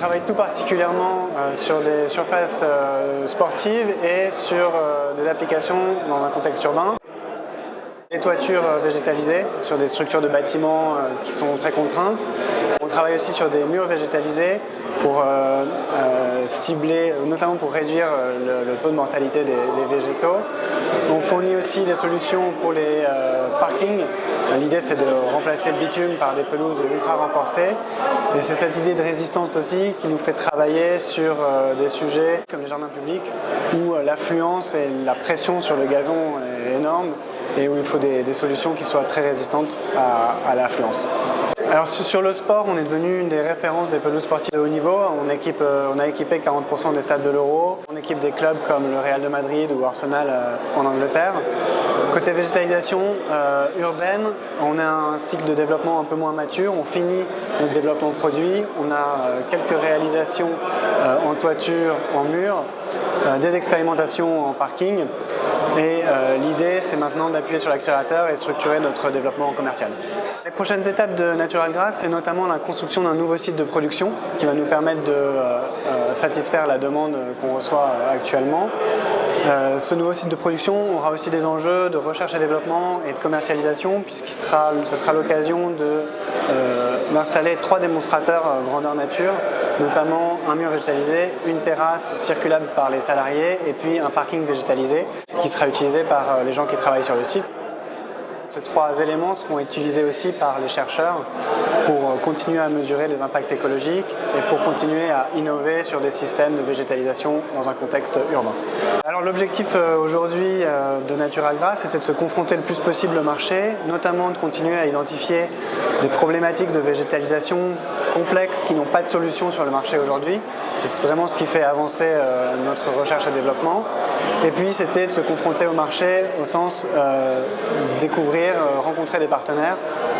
travaille tout particulièrement sur des surfaces sportives et sur des applications dans un contexte urbain. Des toitures végétalisées sur des structures de bâtiments qui sont très contraintes. On travaille aussi sur des murs végétalisés pour cibler, notamment pour réduire le taux de mortalité des végétaux. On fournit aussi des solutions pour les parkings. L'idée, c'est de remplacer le bitume par des pelouses ultra renforcées. Et c'est cette idée de résistance aussi qui nous fait travailler sur des sujets comme les jardins publics où l'affluence et la pression sur le gazon est énorme et où il faut des solutions qui soient très résistantes à l'affluence. Alors sur le sport, on est devenu une des références des pelouses sportives de haut niveau. On a équipé 40% des stades de l'Euro. On équipe des clubs comme le Real de Madrid ou Arsenal en Angleterre. Côté végétalisation urbaine, on a un cycle de développement un peu moins mature. On finit notre développement produit. On a quelques réalisations en toiture, en mur, des expérimentations en parking. Et l'idée, c'est maintenant d'appuyer sur l'accélérateur et de structurer notre développement commercial. Les prochaines étapes de Natural Grass, c'est notamment la construction d'un nouveau site de production qui va nous permettre de satisfaire la demande qu'on reçoit actuellement. Ce nouveau site de production aura aussi des enjeux de recherche et développement et de commercialisation, puisque ce sera l'occasion d'installer 3 démonstrateurs grandeur nature, notamment un mur végétalisé, une terrasse circulable par les salariés et puis un parking végétalisé qui sera utilisé par les gens qui travaillent sur le site. Ces 3 éléments seront utilisés aussi par les chercheurs pour continuer à mesurer les impacts écologiques et pour continuer à innover sur des systèmes de végétalisation dans un contexte urbain. Alors l'objectif aujourd'hui de Natural Grass, c'était de se confronter le plus possible au marché, notamment de continuer à identifier des problématiques de végétalisation complexes qui n'ont pas de solution sur le marché aujourd'hui. C'est vraiment ce qui fait avancer notre recherche et développement. Et puis c'était de se confronter au marché au sens découvrir, rencontrer des partenaires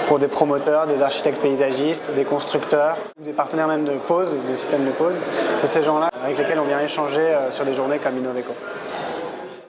pour des promoteurs, des architectes paysagistes, des constructeurs, des partenaires même de pose, de systèmes de pose. C'est ces gens-là avec lesquels on vient échanger sur des journées comme Innoveco.